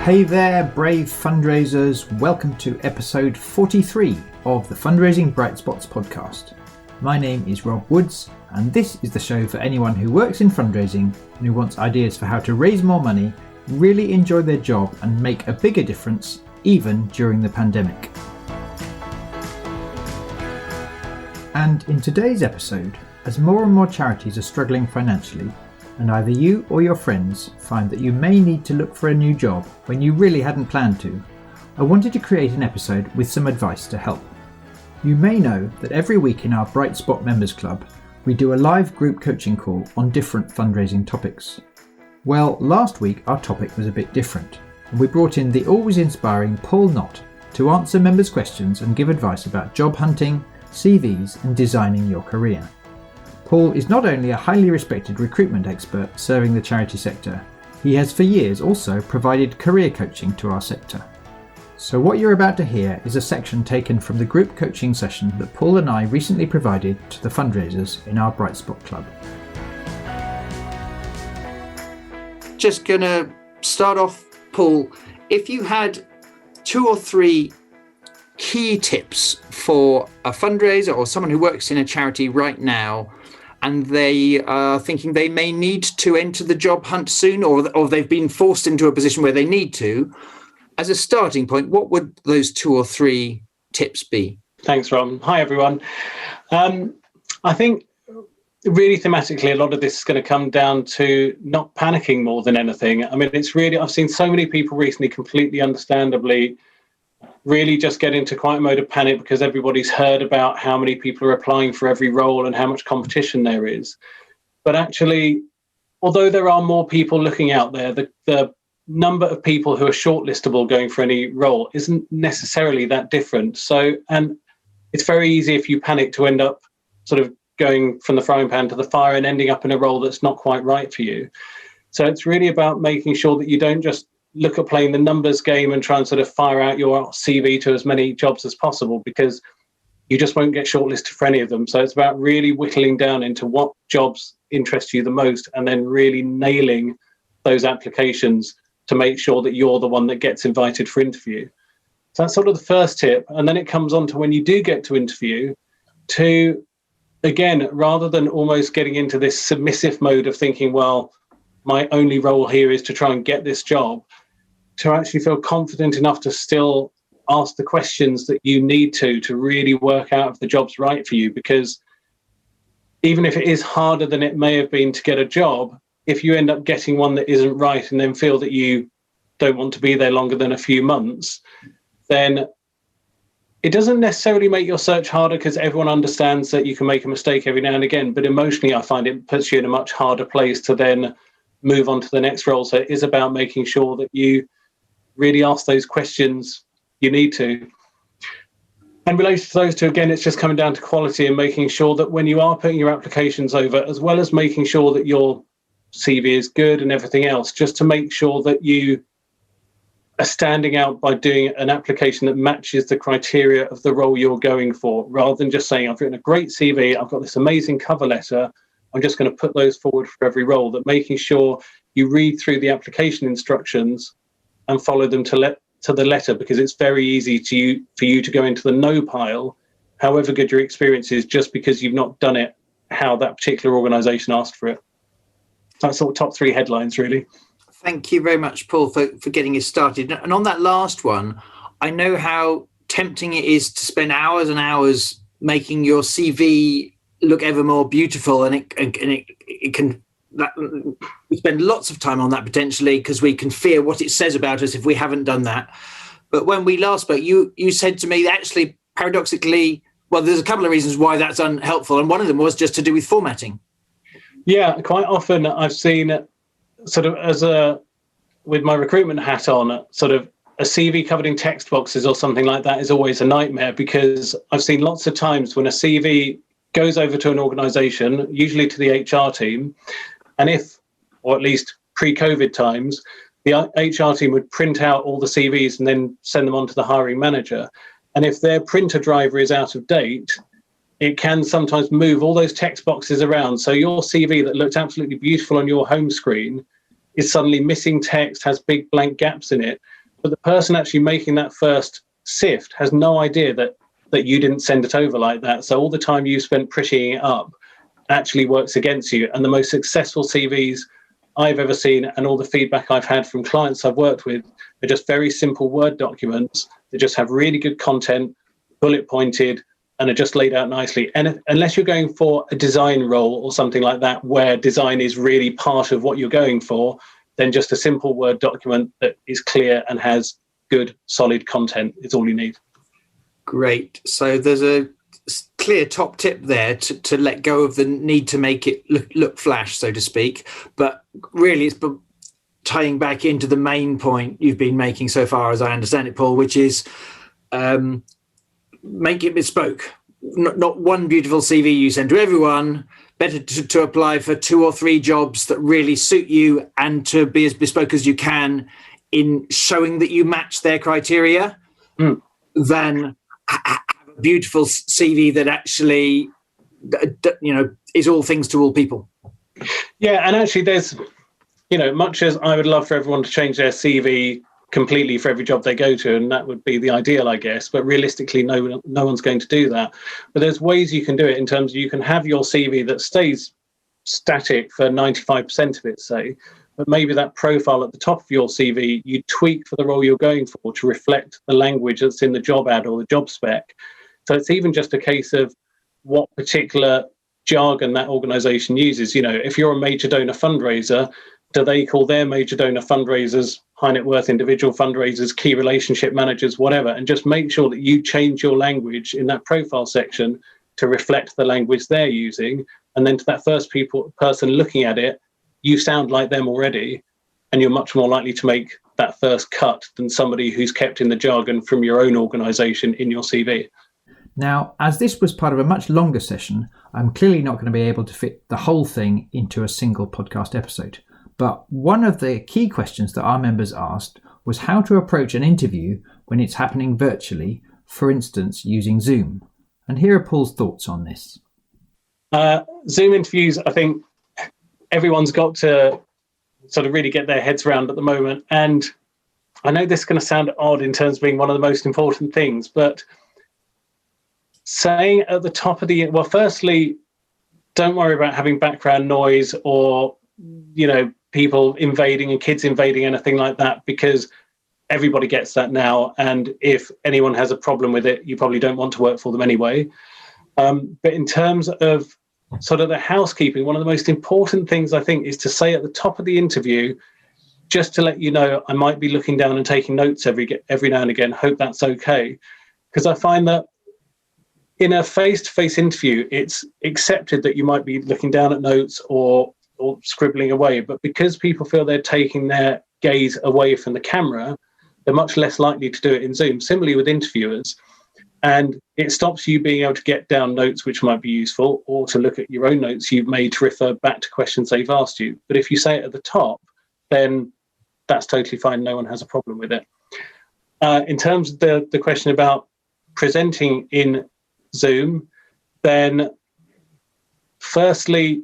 Hey there, brave fundraisers. Welcome to episode 43 of the Fundraising Bright Spots podcast. My name is Rob Woods, and this is the show for anyone who works in fundraising and who wants ideas for how to raise more money, really enjoy their job, and make a bigger difference, even during the pandemic. And in today's episode, as more and more charities are struggling financially, and either you or your friends find that you may need to look for a new job when you really hadn't planned to, I wanted to create an episode with some advice to help. You may know that every week in our Bright Spot Members Club, we do a live group coaching call on different fundraising topics. Well, last week our topic was a bit different, and we brought in the always inspiring Paul Nott to answer members' questions and give advice about job hunting, CVs, and designing your career. Paul is not only a highly respected recruitment expert serving the charity sector, he has for years also provided career coaching to our sector. So what you're about to hear is a section taken from the group coaching session that Paul and I recently provided to the fundraisers in our Bright Spot Club. Just going to start off, Paul, if you had 2 or 3 key tips for a fundraiser or someone who works in a charity right now, and they are thinking they may need to enter the job hunt soon, or they've been forced into a position where they need to, as a starting point, what would those 2 or 3 tips be? Thanks, Ron. Hi, everyone. I think really thematically, a lot of this is going to come down to not panicking more than anything. I mean, I've seen so many people recently completely understandably really just get into quite a mode of panic because everybody's heard about how many people are applying for every role and how much competition there is. But actually, although there are more people looking out there, the number of people who are shortlistable going for any role isn't necessarily that different. So, and it's very easy if you panic to end up sort of going from the frying pan to the fire and ending up in a role that's not quite right for you. So it's really about making sure that you don't just look at playing the numbers game and try and sort of fire out your CV to as many jobs as possible, because you just won't get shortlisted for any of them. So it's about really whittling down into what jobs interest you the most and then really nailing those applications to make sure that you're the one that gets invited for interview. So that's sort of the first tip. And then it comes on to when you do get to interview to, again, rather than almost getting into this submissive mode of thinking, well, my only role here is to try and get this job, to actually feel confident enough to still ask the questions that you need to really work out if the job's right for you. Because even if it is harder than it may have been to get a job, if you end up getting one that isn't right and then feel that you don't want to be there longer than a few months, then it doesn't necessarily make your search harder because everyone understands that you can make a mistake every now and again. But emotionally, I find it puts you in a much harder place to then move on to the next role. So it is about making sure that you really ask those questions you need to. And related to those two, again, it's just coming down to quality and making sure that when you are putting your applications over, as well as making sure that your CV is good and everything else, just to make sure that you are standing out by doing an application that matches the criteria of the role you're going for, rather than just saying, I've written a great CV, I've got this amazing cover letter, I'm just going to put those forward for every role. That making sure you read through the application instructions and follow them to the letter, because it's very easy for you to go into the no pile, however good your experience is, just because you've not done it how that particular organisation asked for it. That's sort of top 3 headlines, really. Thank you very much, Paul, for getting us started. And on that last one, I know how tempting it is to spend hours and hours making your CV look ever more beautiful, and it can. We spend lots of time on that potentially because we can fear what it says about us if we haven't done that. But when we last spoke, you said to me that actually, paradoxically, well, there's a couple of reasons why that's unhelpful, and one of them was just to do with formatting. Yeah, quite often I've seen sort of with my recruitment hat on, sort of a CV covered in text boxes or something like that is always a nightmare, because I've seen lots of times when a CV goes over to an organisation, usually to the HR team, and if, or at least pre-COVID times, the HR team would print out all the CVs and then send them on to the hiring manager. And if their printer driver is out of date, it can sometimes move all those text boxes around. So your CV that looked absolutely beautiful on your home screen is suddenly missing text, has big blank gaps in it. but the person actually making that first sift has no idea that you didn't send it over like that. So all the time you spent prettying it up actually works against you. And the most successful CVs I've ever seen, and all the feedback I've had from clients I've worked with, are just very simple Word documents that just have really good content, bullet pointed, and are just laid out nicely. And unless you're going for a design role or something like that, where design is really part of what you're going for, then just a simple Word document that is clear and has good, solid content is all you need. Great. So there's a clear top tip there to let go of the need to make it look flash, so to speak. But really, it's tying back into the main point you've been making so far, as I understand it, Paul, which is make it bespoke. Not one beautiful CV you send to everyone. Better to apply for 2 or 3 jobs that really suit you, and to be as bespoke as you can in showing that you match their criteria, than have a beautiful CV that actually, is all things to all people. Yeah, and actually there's, much as I would love for everyone to change their CV completely for every job they go to, and that would be the ideal, I guess, but realistically no one's going to do that. But there's ways you can do it, in terms of you can have your CV that stays static for 95% of it, say, but maybe that profile at the top of your CV you tweak for the role you're going for to reflect the language that's in the job ad or the job spec. So it's even just a case of what particular jargon that organisation uses. If you're a major donor fundraiser, do they call their major donor fundraisers high net worth individual fundraisers, key relationship managers, whatever? And just make sure that you change your language in that profile section to reflect the language they're using. And then to that first person looking at it, you sound like them already, and you're much more likely to make that first cut than somebody who's kept in the jargon from your own organisation in your CV. Now, as this was part of a much longer session, I'm clearly not going to be able to fit the whole thing into a single podcast episode. But one of the key questions that our members asked was how to approach an interview when it's happening virtually, for instance, using Zoom. And here are Paul's thoughts on this. Zoom interviews, I think everyone's got to sort of really get their heads around at the moment. And I know this is going to sound odd in terms of being one of the most important things, but saying at the top of well, firstly, don't worry about having background noise or, people invading and kids invading, anything like that, because everybody gets that now. And if anyone has a problem with it, you probably don't want to work for them anyway. But in terms of sort of the housekeeping, one of the most important things I think is to say at the top of the interview, just to let you know, I might be looking down and taking notes every now and again. Hope that's okay. Because I find that in a face-to-face interview, it's accepted that you might be looking down at notes or scribbling away. But because people feel they're taking their gaze away from the camera, they're much less likely to do it in Zoom. Similarly with interviewers. And it stops you being able to get down notes which might be useful, or to look at your own notes you've made to refer back to questions they've asked you. But if you say it at the top, then that's totally fine. No one has a problem with it. In terms of the question about presenting in Zoom, then firstly,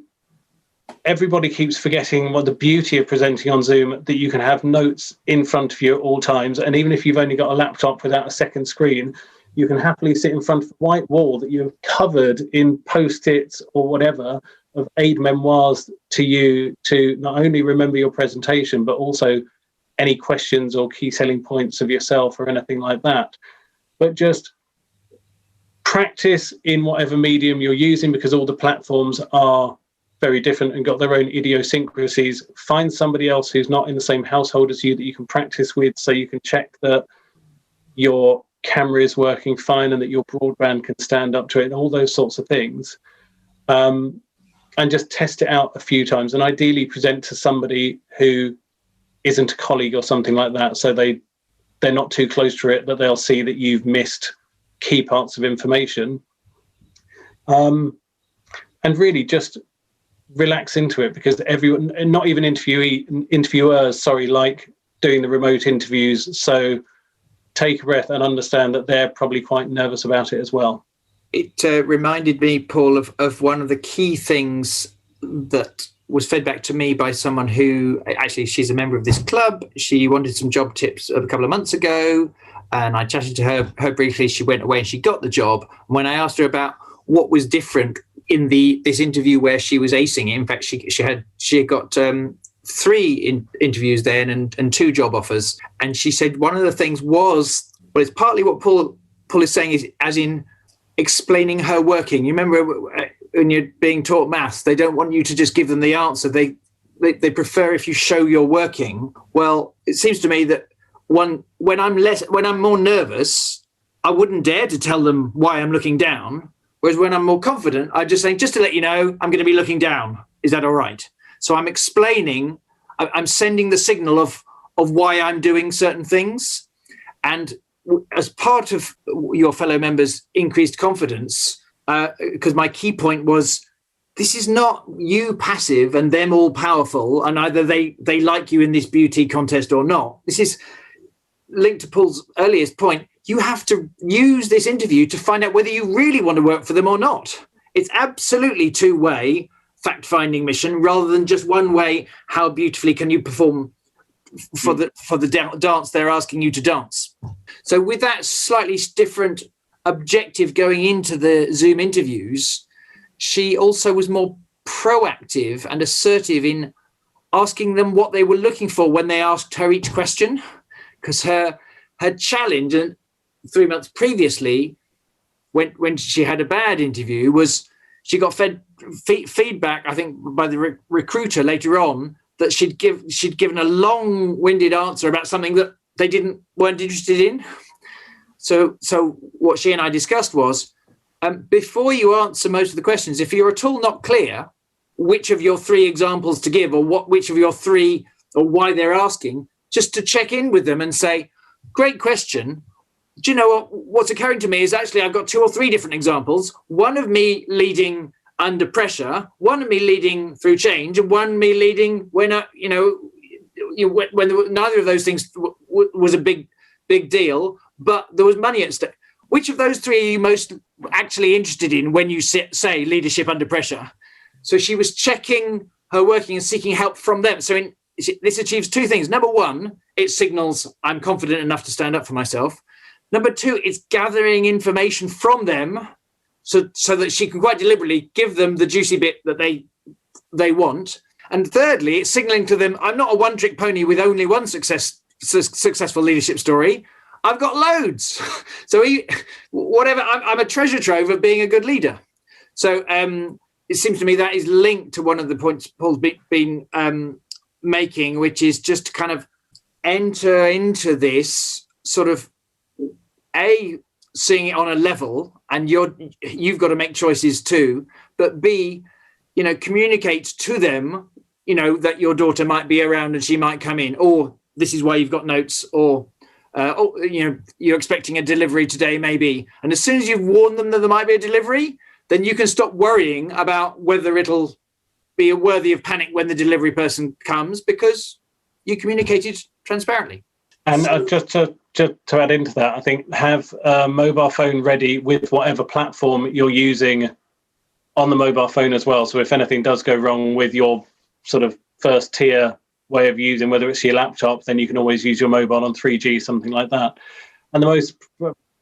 everybody keeps forgetting what the beauty of presenting on Zoom, that you can have notes in front of you at all times. And even if you've only got a laptop without a second screen, you can happily sit in front of a white wall that you have covered in post-its or whatever of aid memoirs to you to not only remember your presentation, but also any questions or key selling points of yourself or anything like that. But just practice in whatever medium you're using, because all the platforms are very different and got their own idiosyncrasies. Find somebody else who's not in the same household as you that you can practice with, so you can check that your camera is working fine and that your broadband can stand up to it and all those sorts of things. And just test it out a few times, and ideally present to somebody who isn't a colleague or something like that, so they're not too close to it that they'll see that you've missed key parts of information. And really just relax into it, because everyone, and not even interviewers, like doing the remote interviews. So take a breath and understand that they're probably quite nervous about it as well. It reminded me, Paul, of one of the key things that was fed back to me by someone who, actually, she's a member of this club. She wanted some job tips a couple of months ago, and I chatted to her briefly. She went away and she got the job. When I asked her about what was different in this interview where she was acing it, in fact, she had got 3 interviews then and 2 job offers. And she said one of the things was, well, it's partly what Paul is saying, is as in explaining her working. You remember when you're being taught maths, they don't want you to just give them the answer. They prefer if you show you're working. Well, it seems to me that when I'm more nervous, I wouldn't dare to tell them why I'm looking down. Whereas when I'm more confident, I just say, just to let you know, I'm going to be looking down. Is that all right? So I'm explaining, I'm sending the signal of why I'm doing certain things. And as part of your fellow members' increased confidence, because my key point was, this is not you passive and them all powerful, and either they like you in this beauty contest or not. This is linked to Paul's earliest point. You have to use this interview to find out whether you really want to work for them or not. It's absolutely two-way fact-finding mission rather than just one way. How beautifully can you perform for the dance they're asking you to dance? So with that slightly different objective going into the Zoom interviews, she also was more proactive and assertive in asking them what they were looking for when they asked her each question, because her challenge 3 months previously, when she had a bad interview, was she got fed feedback, I think, by the recruiter later on, that she'd given a long-winded answer about something that they weren't interested in. So what she and I discussed was, before you answer most of the questions, if you're at all not clear which of your 3 examples to give, or which of your 3, or why they're asking, just to check in with them and say, great question. Do you know what's occurring to me is actually I've got 2 or 3 different examples. One of me leading under pressure, one of me leading through change, and one me leading when when neither of those things was a big deal, but there was money at stake. Which of those 3 are you most actually interested in when you say leadership under pressure? So she was checking her working and seeking help from them. So this achieves 2 things. Number 1, it signals I'm confident enough to stand up for myself. Number 2, it's gathering information from them so that she can quite deliberately give them the juicy bit that they want. And thirdly, it's signaling to them, I'm not a one-trick pony with only one successful leadership story. I've got loads. So I'm a treasure trove of being a good leader. So it seems to me that is linked to one of the points Paul's been making, which is just to kind of enter into this sort of seeing it on a level, and you've got to make choices too, but B, communicate to them, that your daughter might be around and she might come in, or this is why you've got notes, or you're expecting a delivery today maybe. And as soon as you've warned them that there might be a delivery, then you can stop worrying about whether it'll be worthy of panic when the delivery person comes, because you communicated transparently. And just to add into that, I think have a mobile phone ready with whatever platform you're using on the mobile phone as well. So if anything does go wrong with your sort of first tier way of using, whether it's your laptop, then you can always use your mobile on 3G, something like that. And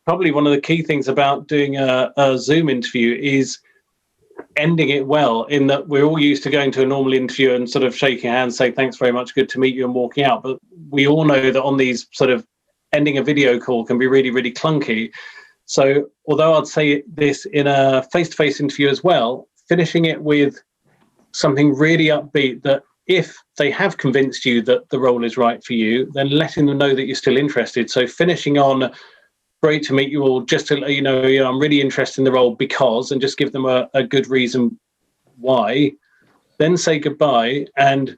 probably one of the key things about doing a Zoom interview is ending it well, in that we're all used to going to a normal interview and sort of shaking hands, saying thanks very much, good to meet you, and walking out. But we all know that on these sort of ending a video call can be really, really clunky. So although I'd say this in a face-to-face interview as well, finishing it with something really upbeat, that if they have convinced you that the role is right for you, then letting them know that you're still interested. So finishing on, great to meet you all, just to let you know, I'm really interested in the role because, and just give them a good reason why, then say goodbye and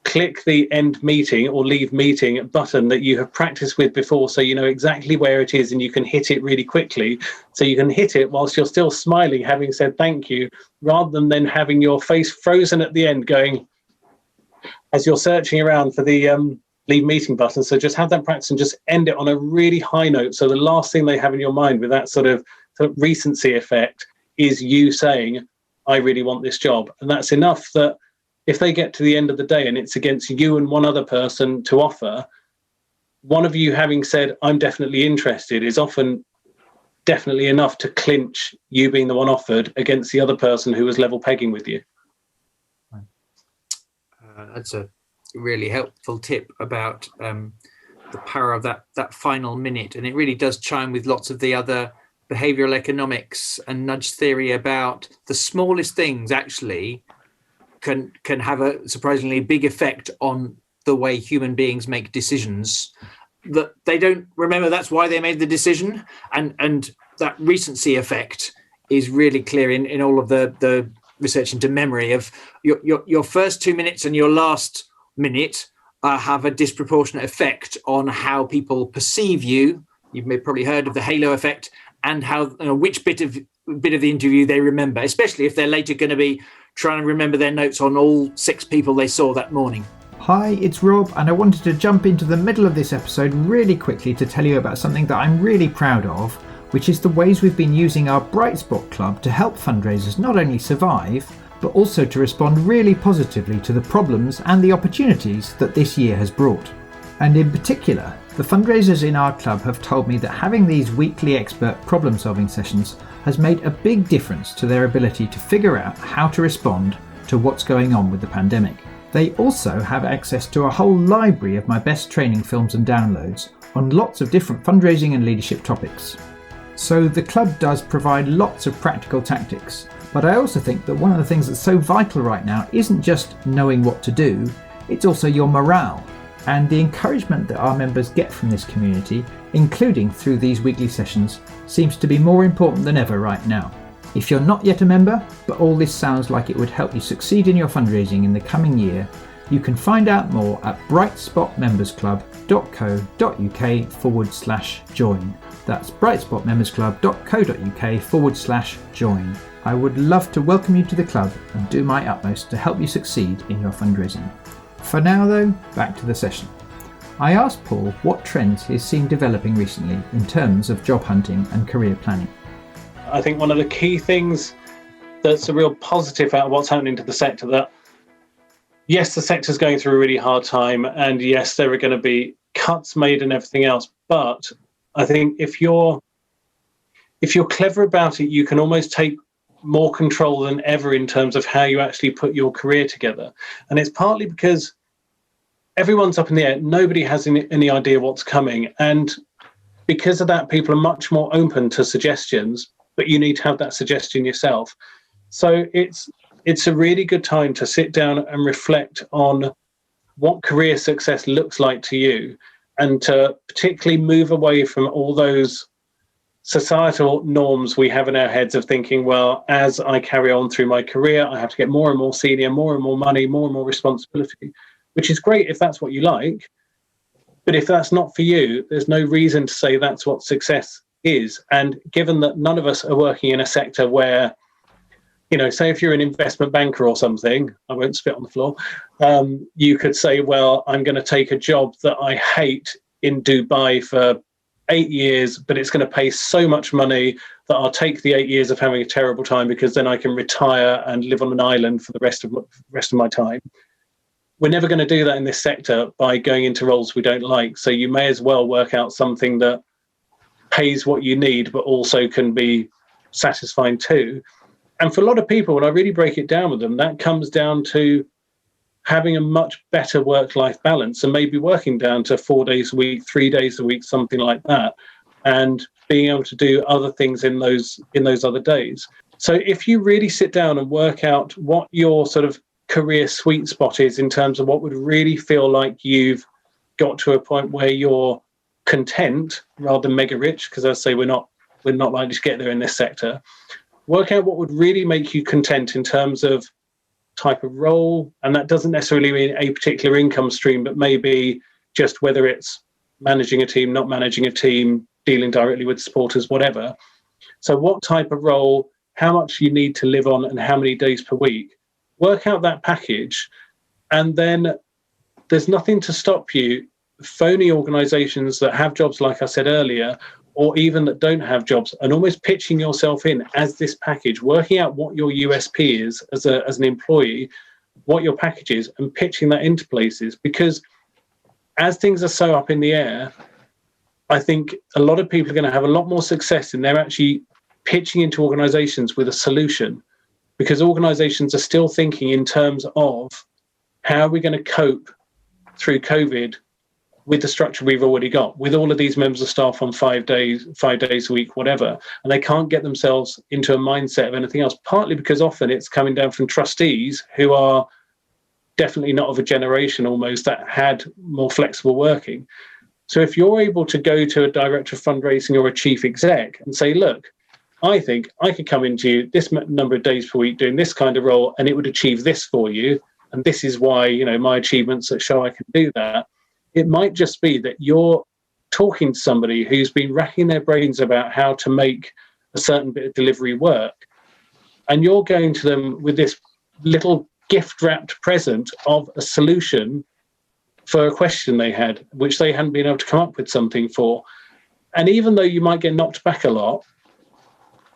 click the end meeting or leave meeting button that you have practiced with before, so you know exactly where it is and you can hit it really quickly. So you can hit it whilst you're still smiling, having said thank you, rather than then having your face frozen at the end going, as you're searching around for the leave meeting button. So just have that practice and just end it on a really high note. So the last thing they have in your mind with that sort of recency effect is you saying, I really want this job. And that's enough that if they get to the end of the day and it's against you and one other person to offer, one of you having said, I'm definitely interested, is often definitely enough to clinch you being the one offered against the other person who was level pegging with you. That's a really helpful tip about the power of that final minute. And it really does chime with lots of the other behavioral economics and nudge theory about the smallest things actually can have a surprisingly big effect on the way human beings make decisions that they don't remember. That's why they made the decision. And that recency effect is really clear in all of the research into memory of your first 2 minutes and your last minute have a disproportionate effect on how people perceive you. You've probably heard of the halo effect, and how which bit of the interview they remember, especially if they're later going to be trying to remember their notes on all 6 people they saw that morning. Hi, it's Rob, and I wanted to jump into the middle of this episode really quickly to tell you about something that I'm really proud of, which is the ways we've been using our Bright Spot Club to help fundraisers not only survive, but also to respond really positively to the problems and the opportunities that this year has brought. And in particular, the fundraisers in our club have told me that having these weekly expert problem-solving sessions has made a big difference to their ability to figure out how to respond to what's going on with the pandemic. They also have access to a whole library of my best training films and downloads on lots of different fundraising and leadership topics. So the club does provide lots of practical tactics, but I also think that one of the things that's so vital right now isn't just knowing what to do, it's also your morale and the encouragement that our members get from this community, including through these weekly sessions, seems to be more important than ever right now. If you're not yet a member, but all this sounds like it would help you succeed in your fundraising in the coming year, you can find out more at brightspotmembersclub.co.uk/join. That's brightspotmembersclub.co.uk/join. I would love to welcome you to the club and do my utmost to help you succeed in your fundraising. For now though, back to the session. I asked Paul what trends he's seen developing recently in terms of job hunting and career planning. I think one of the key things that's a real positive out of what's happening to the sector, that yes, the sector's going through a really hard time, and yes, there are going to be cuts made and everything else, but I think if you're clever about it, you can almost take more control than ever in terms of how you actually put your career together. And it's partly because everyone's up in the air. Nobody has any idea what's coming. And because of that, people are much more open to suggestions, but you need to have that suggestion yourself. So it's a really good time to sit down and reflect on what career success looks like to you, and to particularly move away from all those societal norms we have in our heads of thinking, well, as I carry on through my career, I have to get more and more senior, more and more money, more and more responsibility, which is great if that's what you like. But if that's not for you, there's no reason to say that's what success is. And given that none of us are working in a sector where, say if you're an investment banker or something, I won't spit on the floor, you could say, well, I'm going to take a job that I hate in Dubai for 8 years, but it's going to pay so much money that I'll take the 8 years of having a terrible time, because then I can retire and live on an island for the rest of my time. We're never going to do that in this sector by going into roles we don't like. So you may as well work out something that pays what you need, but also can be satisfying too. And for a lot of people, when I really break it down with them, that comes down to having a much better work-life balance, and maybe working down to 4 days a week, 3 days a week, something like that, and being able to do other things in those other days. So if you really sit down and work out what your sort of career sweet spot is in terms of what would really feel like you've got to a point where you're content rather than mega rich, because as I say, we're not likely to get there in this sector. Work out what would really make you content in terms of type of role, and that doesn't necessarily mean a particular income stream, but maybe just whether it's managing a team, not managing a team, dealing directly with supporters, whatever. So what type of role, how much you need to live on, and how many days per week. Work out that package, and then there's nothing to stop you. Phony organizations that have jobs, like I said earlier, or even that don't have jobs, and almost pitching yourself in as this package, working out what your USP is as an employee, what your package is and pitching that into places, because as things are so up in the air, I think a lot of people are going to have a lot more success in they're actually pitching into organizations with a solution, because organizations are still thinking in terms of how are we going to cope through COVID with the structure we've already got, with all of these members of staff on 5 days a week, whatever, and they can't get themselves into a mindset of anything else, partly because often it's coming down from trustees who are definitely not of a generation almost that had more flexible working. So if you're able to go to a director of fundraising or a chief exec and say, look, I think I could come into you this number of days per week doing this kind of role and it would achieve this for you, and this is why, you know, my achievements that show I can do that. It might just be that you're talking to somebody who's been racking their brains about how to make a certain bit of delivery work, and you're going to them with this little gift-wrapped present of a solution for a question they had, which they hadn't been able to come up with something for. And even though you might get knocked back a lot,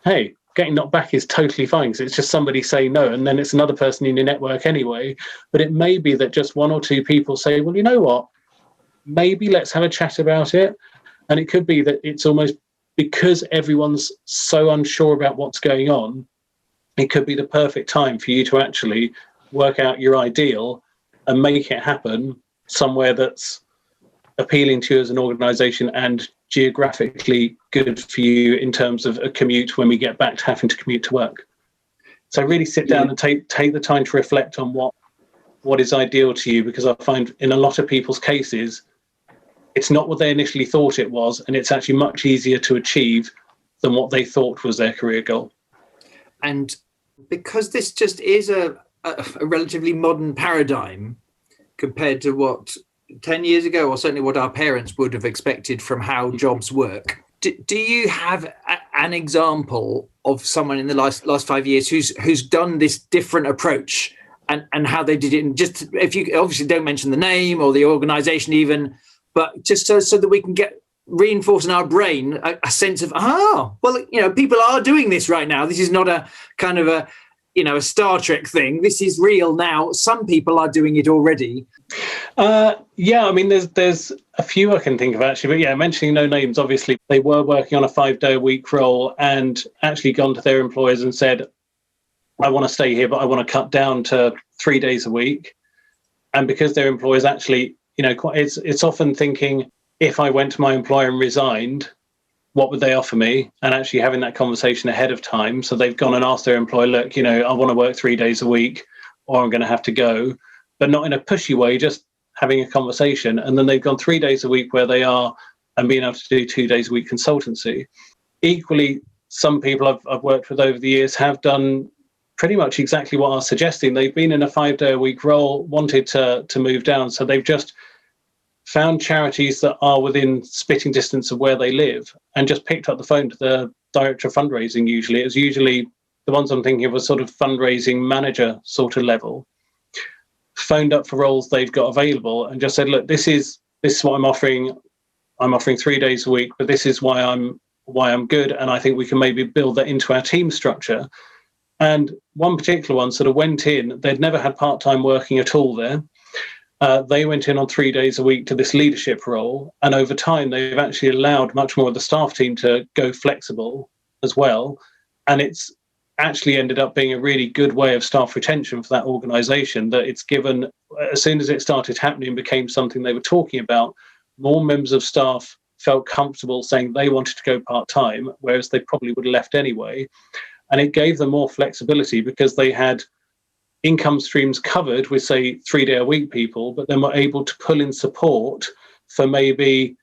hey, getting knocked back is totally fine, because it's just somebody saying no, and then it's another person in your network anyway. But it may be that just one or two people say, well, you know what, maybe let's have a chat about it. And it could be that it's almost because everyone's so unsure about what's going on, it could be the perfect time for you to actually work out your ideal and make it happen somewhere that's appealing to you as an organization and geographically good for you in terms of a commute when we get back to having to commute to work. So really sit down and take the time to reflect on what is ideal to you, because I find in a lot of people's cases, it's not what they initially thought it was, and it's actually much easier to achieve than what they thought was their career goal. And because this just is a relatively modern paradigm compared to what 10 years ago, or certainly what our parents would have expected from how jobs work, do you have an example of someone in the last 5 years who's done this different approach and how they did it? And just, if you obviously don't mention the name or the organization even, but just so that we can reinforce in our brain a sense of, well, you know, people are doing this right now. This is not a kind of a Star Trek thing. This is real now. Some people are doing it already. Yeah, I mean, there's a few I can think of actually, but yeah, mentioning no names, obviously they were working on a 5-day-a-week role and actually gone to their employers and said, I want to stay here, but I want to cut down to 3 days a week. And because their employers actually, you know, it's often thinking, if I went to my employer and resigned, what would they offer me? And actually having that conversation ahead of time. So they've gone and asked their employer, look, you know, I want to work 3 days a week or I'm going to have to go, but not in a pushy way, just having a conversation. And then they've gone 3 days a week where they are and being able to do 2 days a week consultancy. Equally, some people I've worked with over the years have done pretty much exactly what I was suggesting. They've been in a 5-day-a-week role, wanted to move down. So they've just found charities that are within spitting distance of where they live and just picked up the phone to the director of fundraising. Usually, it's usually the ones I'm thinking of a sort of fundraising manager sort of level, phoned up for roles they've got available and just said, look, this is what I'm offering. I'm offering 3 days a week, but this is why I'm good. And I think we can maybe build that into our team structure. And one particular one sort of went in, they'd never had part-time working at all there. They went in on 3 days a week to this leadership role. And over time, they've actually allowed much more of the staff team to go flexible as well. And it's actually ended up being a really good way of staff retention for that organisation, that it's given, as soon as it started happening and became something they were talking about, more members of staff felt comfortable saying they wanted to go part-time, whereas they probably would have left anyway. And it gave them more flexibility because they had income streams covered with, say, 3-day-a-week people, but then were able to pull in support for maybe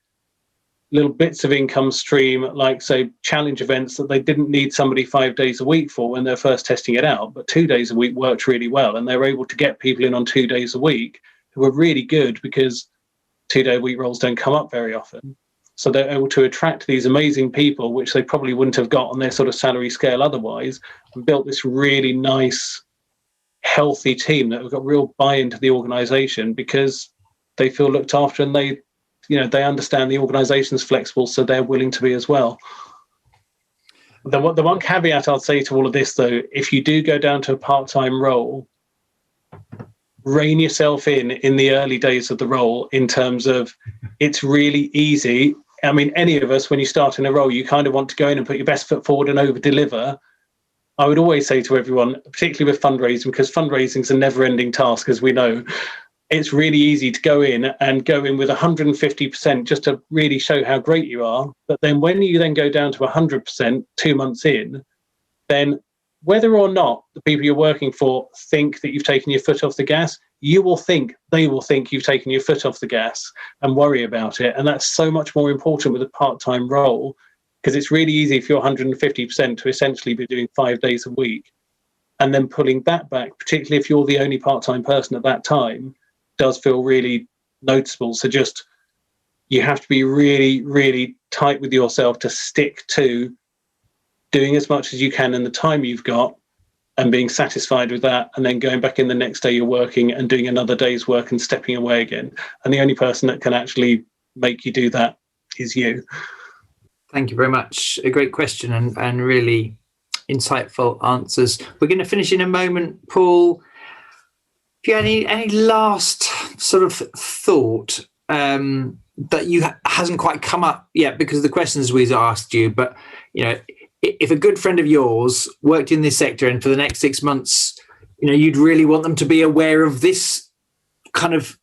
little bits of income stream, like, say, challenge events that they didn't need somebody 5 days a week for when they're first testing it out. But 2 days a week worked really well. And they were able to get people in on 2 days a week who were really good, because 2-day-a-week roles don't come up very often. So they're able to attract these amazing people, which they probably wouldn't have got on their sort of salary scale otherwise, and built this really nice, healthy team that have got real buy-in to the organisation because they feel looked after, and they understand the organisation's flexible, so they're willing to be as well. The one caveat I'd say to all of this, though, if you do go down to a part-time role, rein yourself in the early days of the role, in terms of it's really easy. I mean, any of us, when you start in a role, you kind of want to go in and put your best foot forward and over deliver. I would always say to everyone, particularly with fundraising, because fundraising is a never ending task, as we know, it's really easy to go in with 150% just to really show how great you are. But then when you then go down to 100% 2 months in, then whether or not the people you're working for think that you've taken your foot off the gas, they will think you've taken your foot off the gas and worry about it. And that's so much more important with a part-time role, because it's really easy if you're 150% to essentially be doing 5 days a week. And then pulling that back, particularly if you're the only part-time person at that time, does feel really noticeable. So just, you have to be really, really tight with yourself to stick to doing as much as you can in the time you've got and being satisfied with that, and then going back in the next day you're working and doing another day's work and stepping away again. And the only person that can actually make you do that is you. Thank you very much. A great question and really insightful answers. We're going to finish in a moment. Paul, if you had any last sort of thought that hasn't quite come up yet because of the questions we've asked you, but if a good friend of yours worked in this sector and for the next 6 months, you'd really want them to be aware of this kind of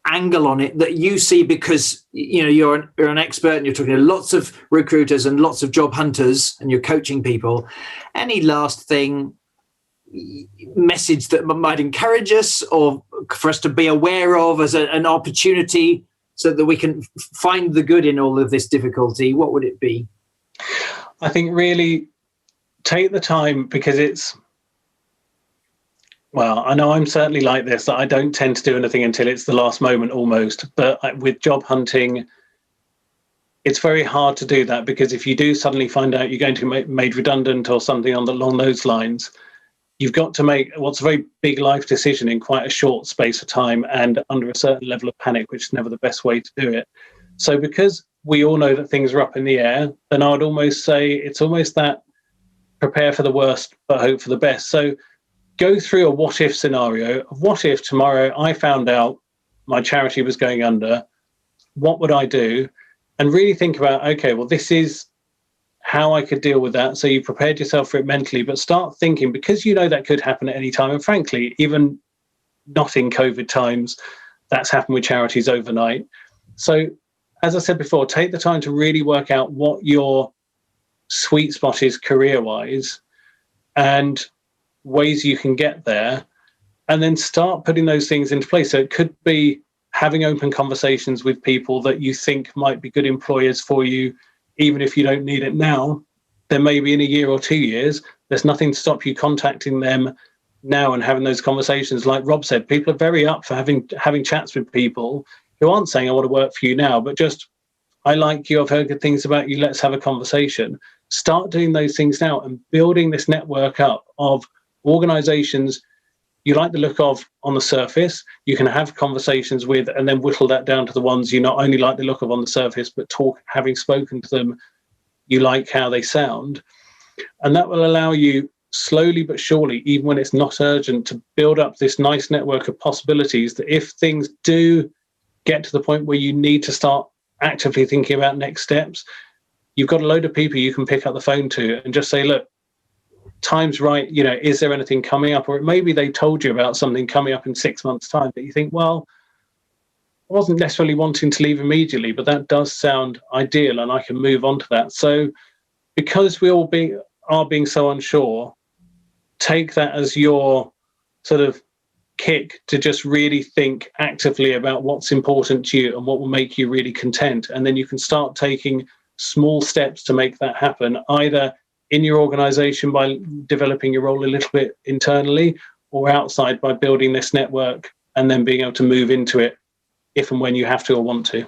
angle on it that you see, because you're an expert and you're talking to lots of recruiters and lots of job hunters and you're coaching people. Any last message that might encourage us or for us to be aware of as an opportunity so that we can find the good in all of this difficulty, what would it be? I think really take the time, because I know I'm certainly like this, that I don't tend to do anything until it's the last moment almost. But with job hunting, it's very hard to do that, because if you do suddenly find out you're going to be made redundant or something along those lines, you've got to make what's a very big life decision in quite a short space of time and under a certain level of panic, which is never the best way to do it. So because we all know that things are up in the air, then I would almost say it's almost that prepare for the worst but hope for the best. So go through a what if scenario. What if tomorrow I found out my charity was going under? What would I do? And really think about, okay, well, this is how I could deal with that. So you prepared yourself for it mentally, but start thinking, because that could happen at any time. And frankly, even not in COVID times, that's happened with charities overnight. So as I said before, take the time to really work out what your sweet spot is career-wise and ways you can get there, and then start putting those things into place. So it could be having open conversations with people that you think might be good employers for you, even if you don't need it now. Then maybe in a year or 2 years, there's nothing to stop you contacting them now and having those conversations. Like Rob said, people are very up for having chats with people who aren't saying, I want to work for you now, but just, I like you, I've heard good things about you, let's have a conversation. Start doing those things now and building this network up of organizations you like the look of on the surface, you can have conversations with, and then whittle that down to the ones you not only like the look of on the surface, but having spoken to them, you like how they sound. And that will allow you slowly but surely, even when it's not urgent, to build up this nice network of possibilities that if things do get to the point where you need to start actively thinking about next steps, you've got a load of people you can pick up the phone to and just say, look, time's right, is there anything coming up? Or maybe they told you about something coming up in 6 months' time that you think, well, I wasn't necessarily wanting to leave immediately, but that does sound ideal and I can move on to that. So because we all are being so unsure, take that as your sort of kick to just really think actively about what's important to you and what will make you really content. And then you can start taking small steps to make that happen, either in your organization by developing your role a little bit internally, or outside by building this network and then being able to move into it if and when you have to or want to.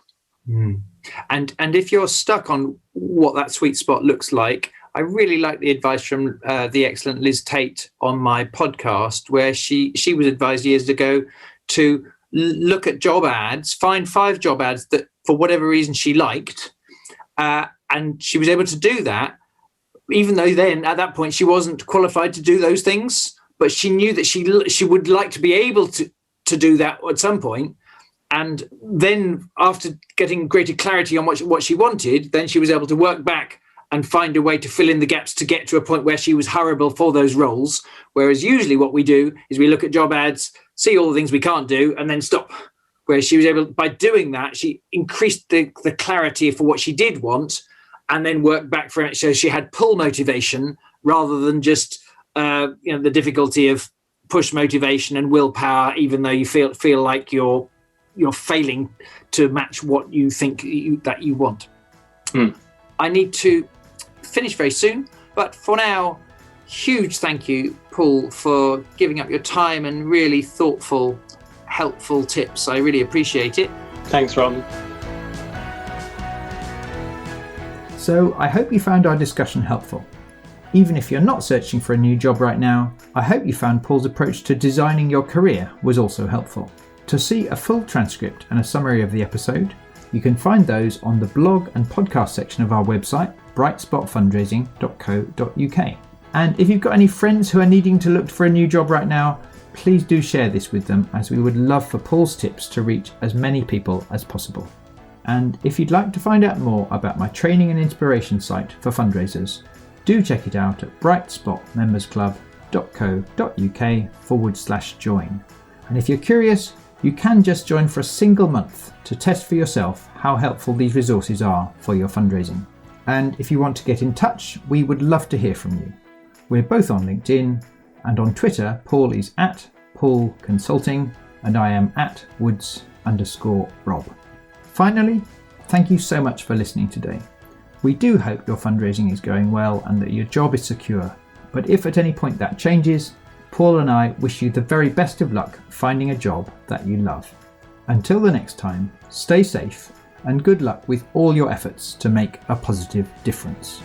And if you're stuck on what that sweet spot looks like, I really like the advice from the excellent Liz Tate on my podcast, where she was advised years ago to look at job ads, find 5 job ads that for whatever reason she liked, and she was able to do that, even though then at that point she wasn't qualified to do those things. but she knew that she would like to be able to do that at some point. And then after getting greater clarity on what she wanted, then she was able to work back and find a way to fill in the gaps to get to a point where she was hireable for those roles. Whereas usually what we do is we look at job ads, see all the things we can't do, and then stop. Whereas she was able, by doing that, she increased the clarity for what she did want, and then worked back from it. So she had pull motivation rather than just the difficulty of push motivation and willpower, even though you feel like you're failing to match what you think that you want. I need to finish very soon, but for now, huge thank you, Paul, for giving up your time and really thoughtful, helpful tips. I really appreciate it. Thanks, Ron. So I hope you found our discussion helpful. Even if you're not searching for a new job right now, I hope you found Paul's approach to designing your career was also helpful. To see a full transcript and a summary of the episode, you can find those on the blog and podcast section of our website, brightspotfundraising.co.uk. And if you've got any friends who are needing to look for a new job right now, please do share this with them, as we would love for Paul's tips to reach as many people as possible. And if you'd like to find out more about my training and inspiration site for fundraisers, do check it out at brightspotmembersclub.co.uk/join. And if you're curious, you can just join for a single month to test for yourself how helpful these resources are for your fundraising. And if you want to get in touch, we would love to hear from you. We're both on LinkedIn, and on Twitter, Paul is @Paul Consulting and I am @Woods_Rob. Finally, thank you so much for listening today. We do hope your fundraising is going well and that your job is secure. But if at any point that changes, Paul and I wish you the very best of luck finding a job that you love. Until the next time, stay safe and good luck with all your efforts to make a positive difference.